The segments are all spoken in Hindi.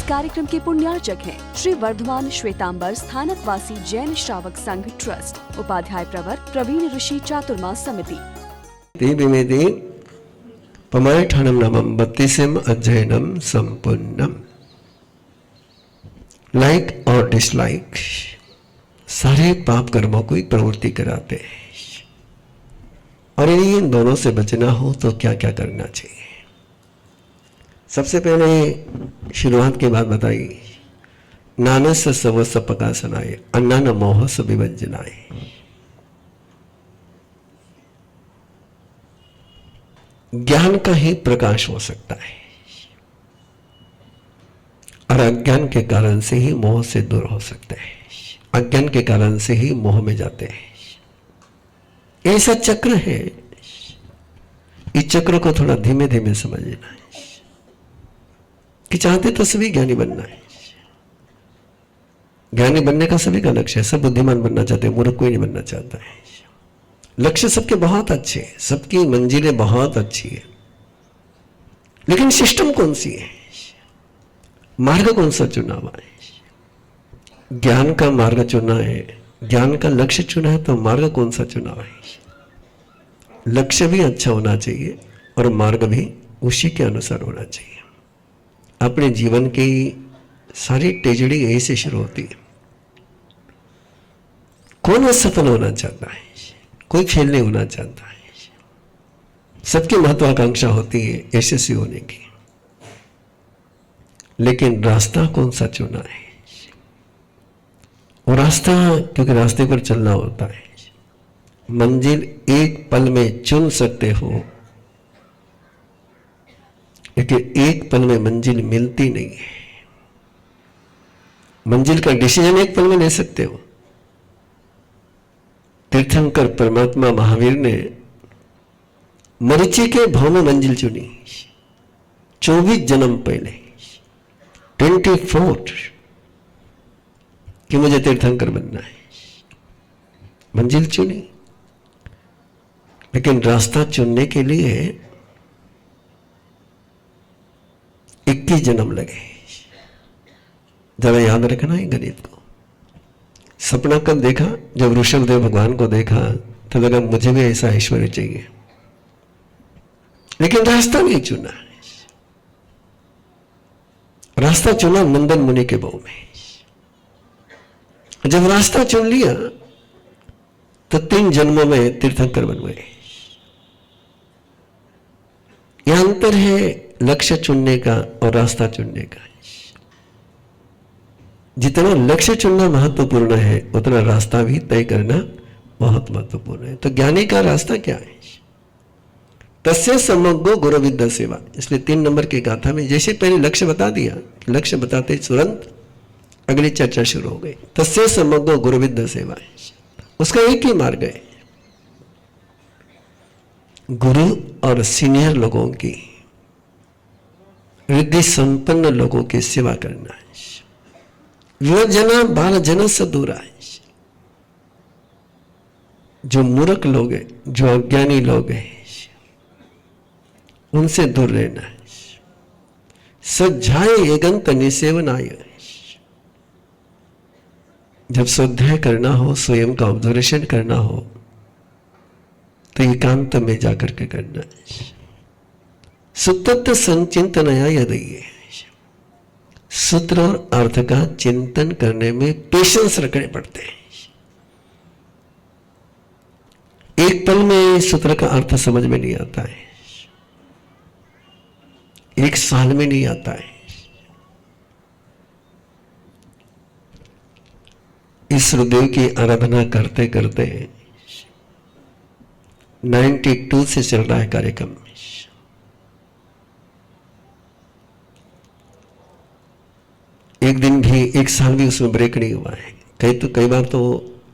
कार्यक्रम के पुण्यार्चक हैं श्री वर्धमान श्वेतांबर स्थानक वासी जैन श्रावक संघ ट्रस्ट, उपाध्याय प्रवर प्रवीण ऋषि चातुर्मास समिति। पमायठानम नामम 32वें अध्ययनम संपूर्णम। लाइक और डिसलाइक सारे पाप कर्मों को एक प्रवृत्ति कराते हैं, और इन दोनों से बचना हो तो क्या क्या करना चाहिए। सबसे पहले शुरुआत की बात बताई, नानस सवस पकासनाय अन्ना न मोह विभजनाय। ज्ञान का ही प्रकाश हो सकता है, और अज्ञान के कारण से ही मोह से दूर हो सकते हैं। अज्ञान के कारण से ही मोह में जाते हैं। ऐसा चक्र है, इस चक्र को थोड़ा धीमे धीमे समझना है कि चाहते तो सभी ज्ञानी बनना है। ज्ञानी बनने का सभी का लक्ष्य है, सब बुद्धिमान बनना चाहते हैं, मूर्ख कोई नहीं बनना चाहता है। लक्ष्य सबके बहुत अच्छे हैं, सबकी मंजिलें बहुत अच्छी है, लेकिन सिस्टम कौन सी है, मार्ग कौन सा चुना हुआ है। ज्ञान का मार्ग चुना है, ज्ञान का लक्ष्य चुना है, तो मार्ग कौन सा चुना हुआ है। लक्ष्य भी अच्छा होना चाहिए और मार्ग भी उसी के अनुसार होना चाहिए। अपने जीवन की सारी टेजड़ी यही से शुरू होती है। कौन सफल होना चाहता है, कोई फेल नहीं होना चाहता है। सबकी महत्वाकांक्षा होती है यशस्वी होने की, लेकिन रास्ता कौन सा चुना है। वो रास्ता, क्योंकि रास्ते पर चलना होता है। मंजिल एक पल में चुन सकते हो, लेकिन एक पल में मंजिल मिलती नहीं है। मंजिल का डिसीजन एक पल में ले सकते हो। तीर्थंकर परमात्मा महावीर ने मरीचि के भाव में मंजिल चुनी 24 जन्म पहले, 24, कि मुझे तीर्थंकर बनना है। मंजिल चुनी, लेकिन रास्ता चुनने के लिए 21 जन्म लगे। जरा याद रखना है गणित को। सपना कब देखा, जब ऋषभदेव भगवान को देखा तो लगा मुझे भी ऐसा ऐश्वर्य चाहिए, लेकिन रास्ता नहीं चुना। रास्ता चुना नंदन मुनि के भाव में। जब रास्ता चुन लिया तो 3 जन्मों में तीर्थंकर बन गए। यह अंतर है लक्ष्य चुनने का और रास्ता चुनने का। जितना लक्ष्य चुनना महत्वपूर्ण है, उतना रास्ता भी तय करना बहुत महत्वपूर्ण है। तो ज्ञानी का रास्ता क्या है? तस्य समग्रो गुरु विद्या सेवा। इसलिए 3 नंबर की गाथा में जैसे पहले लक्ष्य बता दिया, लक्ष्य बताते तुरंत अगली चर्चा शुरू हो गई। तस्य समग्रो गुरु विद्या सेवा, उसका एक ही मार्ग है, गुरु और सीनियर लोगों की, रिद्धि संपन्न लोगों की सेवा करना है। विवजना बाल जन से दूर है। जो मूर्ख लोग हैं, जो अज्ञानी लोग हैं, उनसे दूर रहना है। सज्जाए एगंत निसेवनाय। जब स्वाध्याय करना हो, स्वयं का ऑब्जर्वेशन करना हो, तो एकांत में जाकर के करना है। सुतत्व संचिंतनया यदि। सूत्र और अर्थ का चिंतन करने में पेशेंस रखने पड़ते हैं। एक पल में सूत्र का अर्थ समझ में नहीं आता है, एक साल में नहीं आता है। इस गुरुदेव की आराधना करते करते 92 से चल रहा है कार्यक्रम। एक दिन भी, एक साल भी उसमें ब्रेक नहीं हुआ है। कई बार तो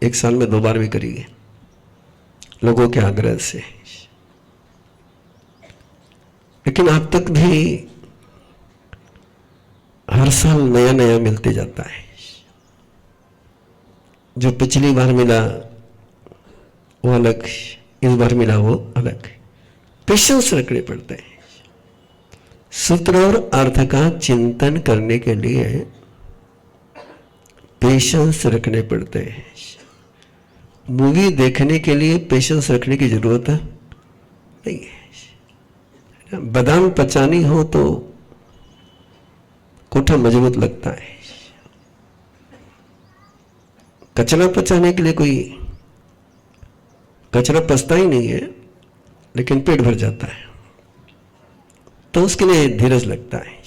एक साल में 2 बार भी करी है, लोगों के आग्रह से। लेकिन अब तक भी हर साल नया नया मिलते जाता है। जो पिछली बार मिला वो अलग, इस बार मिला वो अलग। पेशेंस रखने पड़ते हैं। सूत्र और अर्थ का चिंतन करने के लिए पेशेंस रखने पड़ते हैं। मूवी देखने के लिए पेशेंस रखने की जरूरत नहीं है। बादाम पचानी हो तो कोठा मजबूत लगता है, कचरा पचाने के लिए कोई कचरा पचता ही नहीं है, लेकिन पेट भर जाता है, तो उसके लिए धीरज लगता है।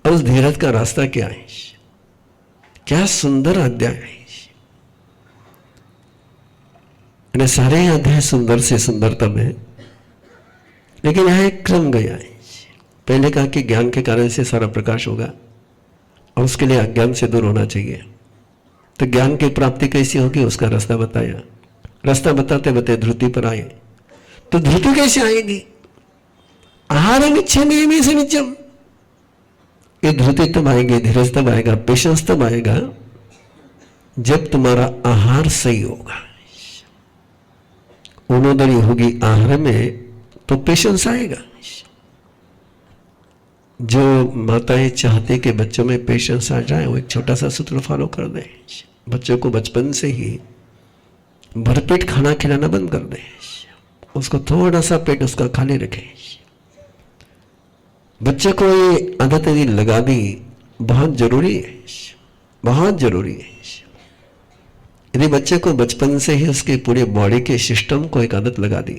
और उस धीरज का रास्ता क्या है? क्या सुंदर अध्याय है। सारे अध्याय सुंदर से सुंदरतम है, लेकिन यहां एक क्रम गया है। पहले कहा कि ज्ञान के कारण से सारा प्रकाश होगा और उसके लिए अज्ञान से दूर होना चाहिए। तो ज्ञान की प्राप्ति कैसी होगी उसका रास्ता बताया। रास्ता बताते बताते ध्रुति पर आए। तो ध्रुति कैसे आएगी? आहारम इच्छेमि से नित्यम। ये ध्रुति तब आएगी, धीरज तब आएगा, पेशेंस तब आएगा जब तुम्हारा आहार सही होगा। उन्नोदरी होगी आहार में तो पेशेंस आएगा। जो माताएं चाहते कि बच्चों में पेशेंस आ जाए, वो एक छोटा सा सूत्र फॉलो कर दें। बच्चों को बचपन से ही भरपेट खाना खिलाना बंद कर दें। उसको थोड़ा सा पेट उसका खाली रखें। बच्चे को ये आदत यदि लगा दी, बहुत जरूरी है, बहुत जरूरी है। यदि बच्चे को बचपन से ही उसके पूरे बॉडी के सिस्टम को एक आदत लगा दी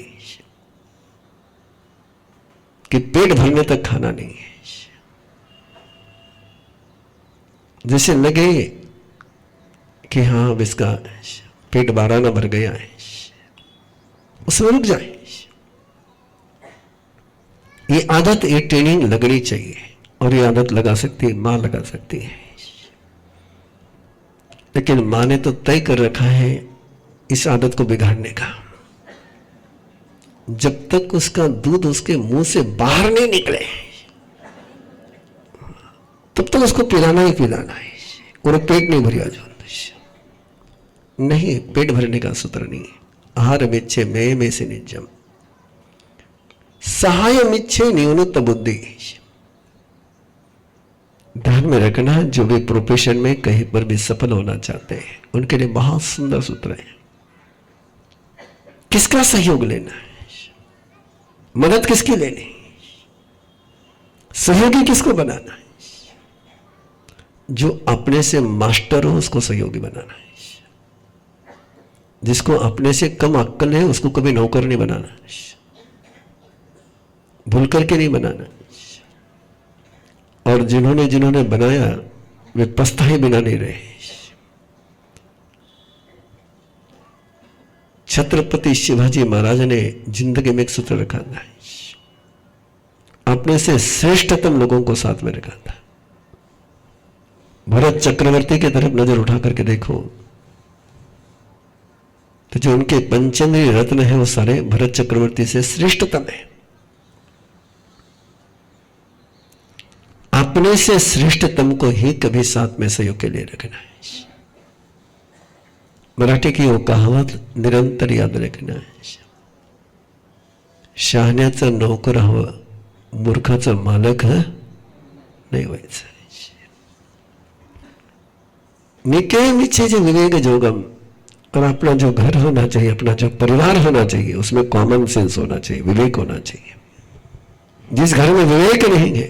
कि पेट भरने तक खाना नहीं है, जैसे लगे कि हाँ अब इसका पेट 12 ना भर गया है, उसमें रुक जाए। ये आदत, ये ट्रेनिंग लगनी चाहिए। और ये आदत लगा सकती है मां, लगा सकती है। लेकिन मां ने तो तय कर रखा है इस आदत को बिगाड़ने का। जब तक उसका दूध उसके मुंह से बाहर नहीं निकले तब तक उसको पिलाना ही पिलाना है। और पेट नहीं भरिया जो नहीं, पेट भरने का सूत्र नहीं है। आहार मिच्छे में से निजम, सहाय मिच्छे न्यूनत बुद्धि। ध्यान में रखना, जो भी प्रोफेशन में कहीं पर भी सफल होना चाहते हैं उनके लिए बहुत सुंदर सूत्र है। किसका सहयोग लेना है, मदद किसकी लेनी, सहयोगी किसको बनाना है। जो अपने से मास्टर हो उसको सहयोगी बनाना है। जिसको अपने से कम अक्ल है उसको कभी नौकर नहीं बनाना, भूल करके नहीं बनाना। और जिन्होंने बनाया वे पछताए बिना नहीं रहे। छत्रपति शिवाजी महाराज ने जिंदगी में एक सूत्र रखा था, अपने से श्रेष्ठतम लोगों को साथ में रखा था। भरत चक्रवर्ती की तरफ नजर उठा करके देखो तो जो उनके पंचेंद्रिय रत्न है वो सारे भरत चक्रवर्ती से श्रेष्ठतम है। अपने से श्रेष्ठतम को ही कभी साथ में सहयोग के लिए रखना है। मराठी की वो कहावत निरंतर याद रखना है, शहाण्याचं नौकर हवं, मूर्खाचं मालक नाही व्हायचं। निके मिच्छे जे विवेक जोगम। और अपना जो घर होना चाहिए, अपना जो परिवार होना चाहिए, उसमें कॉमन सेंस होना चाहिए, विवेक होना चाहिए। जिस घर में विवेक नहीं है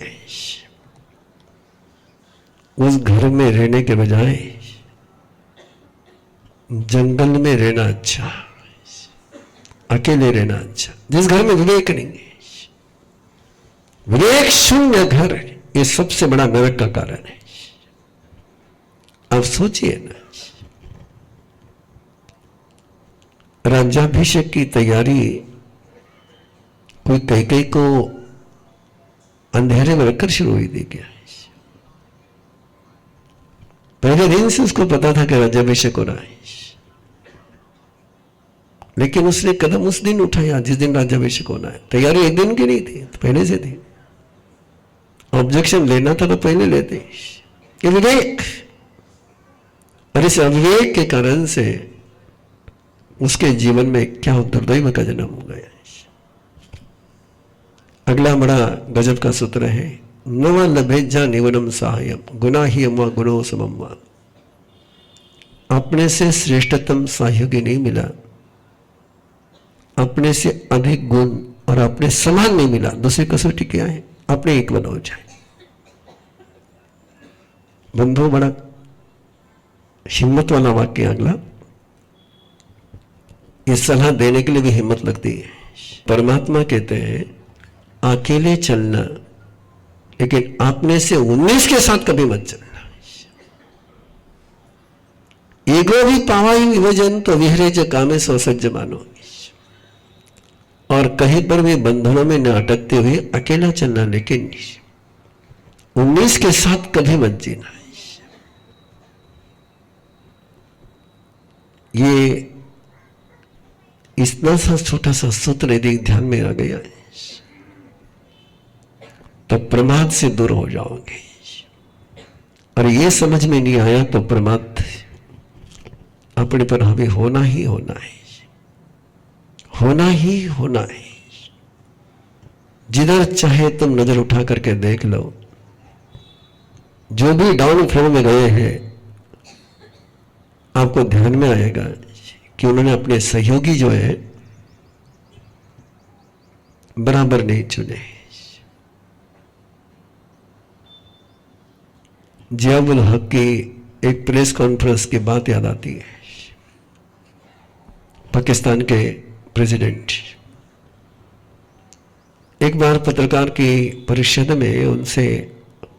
उस घर में रहने के बजाय जंगल में रहना अच्छा, अकेले रहना अच्छा। जिस घर में विवेक नहीं है, विवेक शून्य घर, ये सबसे बड़ा नरक का कारण है। अब सोचिए ना, राज्याभिषेक की तैयारी कोई कई को अंधेरे में रखकर शुरू हुई थी क्या? पहले दिन से उसको पता था कि राज्याभिषेक हो रहा है, लेकिन उसने कदम उस दिन उठाया जिस दिन राज्याभिषेक होना है। तैयारी एक दिन की नहीं थी, तो पहले से थी। ऑब्जेक्शन लेना था तो पहले लेते। ये विवेक, और इस अविवेक के कारण से उसके जीवन में क्या उत्तरदायी का जन्म हो गया। अगला बड़ा गजब का सूत्र है, नव लभेजा निवनम सहायम गुना ही अम्मा गुणो समम्मा। अपने से श्रेष्ठतम सहयोगी नहीं मिला, अपने से अधिक गुण और अपने समान नहीं मिला। दूसरी कसौटी क्या है? अपने इक्वल हो जाए। बंधु, बड़ा हिम्मत वाला वाक्य अगला। ये सलाह देने के लिए भी हिम्मत लगती है। परमात्मा कहते हैं अकेले चलना, लेकिन अपने से 19 के साथ कभी मत चलना। ईगो भी पावाई विभजन तो विहरे ज कामे सो सज्ज मानो। और कहीं पर भी बंधनों में न अटकते हुए अकेला चलना, लेकिन 19 के साथ कभी मत जीना। ये इतना सा छोटा सा सूत्र यदि ध्यान में आ गया तो प्रमाद से दूर हो जाओगे। और ये समझ में नहीं आया तो प्रमाद अपने पर हमें होना ही होना है, होना ही होना है। जिधर चाहे तुम नजर उठा करके देख लो, जो भी डाउन फ्लो में गए हैं आपको ध्यान में आएगा कि उन्होंने अपने सहयोगी जो है बराबर नहीं चुने। जियाउल हक की एक प्रेस कॉन्फ्रेंस की बात याद आती है। पाकिस्तान के प्रेसिडेंट एक बार पत्रकार की परिषद में उनसे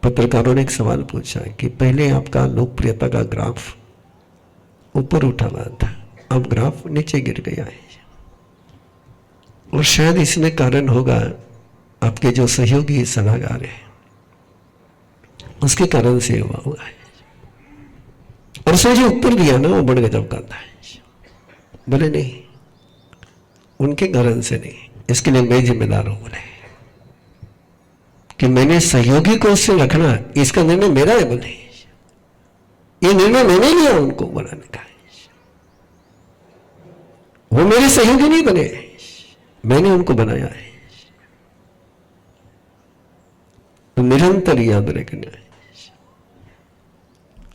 पत्रकारों ने एक सवाल पूछा कि पहले आपका लोकप्रियता का ग्राफ ऊपर उठा हुआ था, अब ग्राफ नीचे गिर गया है, और शायद इसमें कारण होगा आपके जो सहयोगी सलाहकार हैं उसके कारण से हुआ है। और उसने जो उत्तर दिया ना वो बड़ गजब का था। बोले नहीं, उनके कारण से नहीं, इसके लिए मैं जिम्मेदार हूं। बोले कि मैंने सहयोगी को उससे रखना, इसका निर्णय मेरा है। बोले ये निर्णय मैंने लिया उनको बनाने का, वो मेरे सहयोगी नहीं बने, मैंने उनको बनाया है। तो निरंतर याद रखना,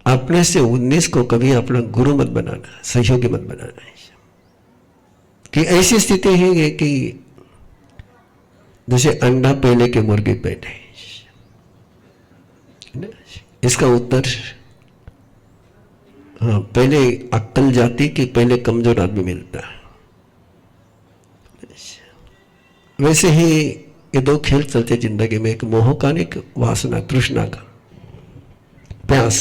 अपने से 19 को कभी अपना गुरु मत बनाना, सहयोगी मत बनाना है। कि ऐसी स्थिति है कि जैसे अंडा पहले के मुर्गी पहले। इसका उत्तर हाँ, पहले अक्कल जाती कि पहले कमजोर आदमी मिलता। वैसे ही ये दो खेल चलते जिंदगी में, एक मोह का, एक वासना तृष्णा का, प्यास।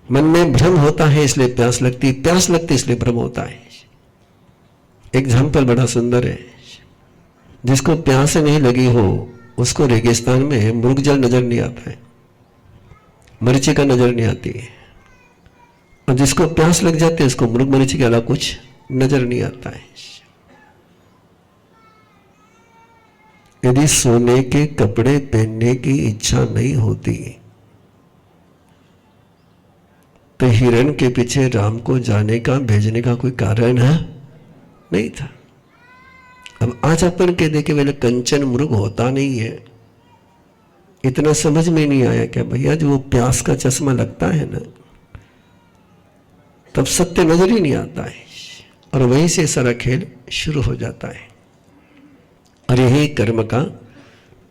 मन में भ्रम होता है इसलिए प्यास लगती, प्यास लगती इसलिए भ्रम होता है। एग्जाम्पल बड़ा सुंदर है। जिसको प्यास नहीं लगी हो उसको रेगिस्तान में मृगजल नजर नहीं आता है, मरीचिका नजर नहीं आती है। और जिसको प्यास लग जाती है उसको मृग मरीचिका के अलावा कुछ नजर नहीं आता है। यदि सोने के कपड़े पहनने की इच्छा नहीं होती तो हिरण के पीछे राम को जाने का, भेजने का कोई कारण है नहीं था। अब आज अपन के देखे वेले कंचन मृग होता नहीं है, इतना समझ में नहीं आया क्या भैया, जो वो प्यास का चश्मा लगता है ना तब सत्य नजर ही नहीं आता है, और वहीं से सारा खेल शुरू हो जाता है। और यही कर्म का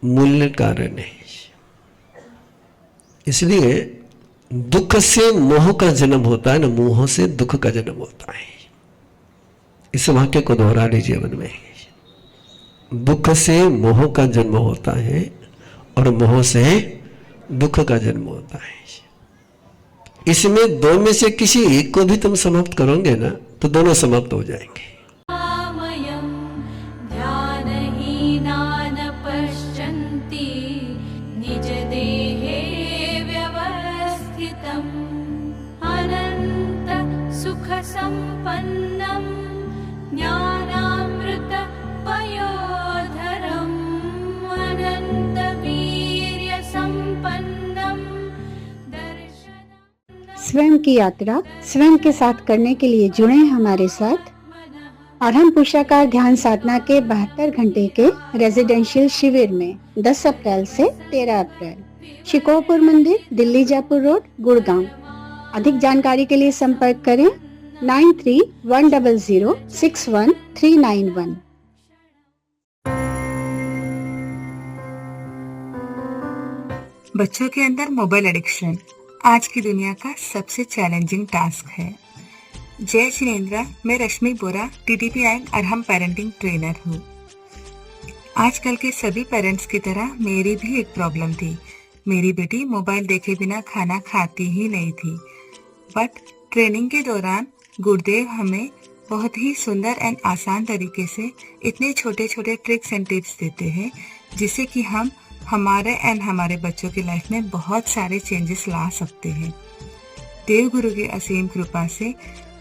मूल कारण है। इसलिए दुख से मोह का जन्म होता है ना, मोह से दुख का जन्म होता है। इस वाक्य को दोहरा लीजिए मन में। दुख से मोह का जन्म होता है और मोह से दुख का जन्म होता है। इसमें दो में से किसी एक को भी तुम समाप्त करोगे ना तो दोनों समाप्त हो जाएंगे। संपन्नम ज्ञानामृत पयोधरम अनंत वीर्य संपन्नम दर्शन। स्वयं की यात्रा स्वयं के साथ करने के लिए जुड़े हमारे साथ। और हम पुरुषाकार ध्यान साधना के 72 घंटे के रेजिडेंशियल शिविर में 10 अप्रैल से 13 अप्रैल शिकोहपुर मंदिर, दिल्ली जयपुर रोड, गुड़गांव। अधिक जानकारी के लिए संपर्क करें 9310061391। बच्चों के अंदर मोबाइल एडिक्शन आज की दुनिया का सबसे चैलेंजिंग टास्क है। जय जिनेंद्रा, मैं रश्मि बोरा, TTP and Arham parenting trainer हूँ। आजकल के सभी पेरेंट्स की तरह मेरी भी एक प्रॉब्लम थी। मेरी बेटी मोबाइल देखे बिना खाना खाती ही नहीं थी। बट ट्रेनिंग के दौरान गुरुदेव हमें बहुत ही सुंदर एंड आसान तरीके से इतने छोटे छोटे ट्रिक्स एंड टिप्स देते हैं जिससे कि हम हमारे एंड हमारे बच्चों की लाइफ में बहुत सारे चेंजेस ला सकते हैं। देव गुरु की असीम कृपा से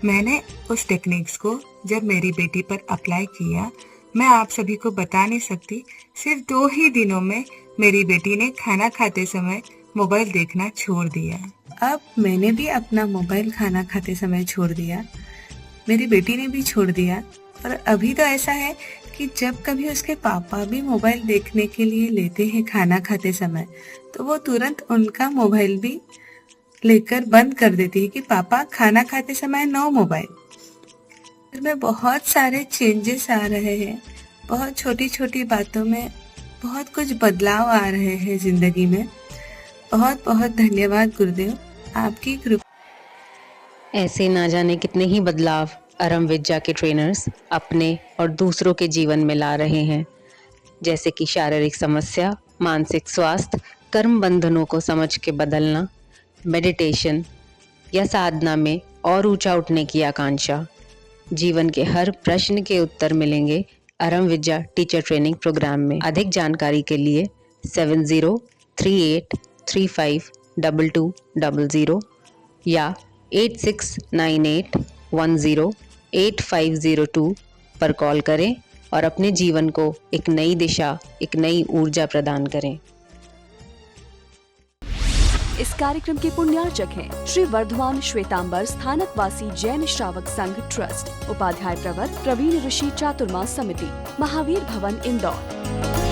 मैंने उस टेक्निक्स को जब मेरी बेटी पर अप्लाई किया, मैं आप सभी को बता नहीं सकती, सिर्फ 2 ही दिनों में मेरी बेटी ने खाना खाते समय मोबाइल देखना छोड़ दिया। अब मैंने भी अपना मोबाइल खाना खाते समय छोड़ दिया, मेरी बेटी ने भी छोड़ दिया। और अभी तो ऐसा है कि जब कभी उसके पापा भी मोबाइल देखने के लिए लेते हैं खाना खाते समय, तो वो तुरंत उनका मोबाइल भी लेकर बंद कर देती है कि पापा खाना खाते समय नो मोबाइल। में बहुत सारे चेंजेस आ रहे हैं, बहुत छोटी छोटी बातों में बहुत कुछ बदलाव आ रहे हैं जिंदगी में। बहुत बहुत धन्यवाद गुरुदेव, आपकी कृपा। ऐसे ना जाने कितने ही बदलाव अरहम विद्या के ट्रेनर्स अपने और दूसरों के जीवन में ला रहे हैं, जैसे कि शारीरिक समस्या, मानसिक स्वास्थ्य, कर्म बंधनों को समझ के बदलना, मेडिटेशन या साधना में और ऊंचा उठने की आकांक्षा। जीवन के हर प्रश्न के उत्तर मिलेंगे अरहम विद्या टीचर ट्रेनिंग प्रोग्राम में। अधिक जानकारी के लिए 7038352200 या 8698108502 पर कॉल करें और अपने जीवन को एक नई दिशा, एक नई ऊर्जा प्रदान करें। इस कार्यक्रम के पुण्यार्चक हैं श्री वर्धमान श्वेतांबर स्थानकवासी जैन श्रावक संघ ट्रस्ट, उपाध्याय प्रवर प्रवीण ऋषि चातुर्मा समिति, महावीर भवन, इंदौर।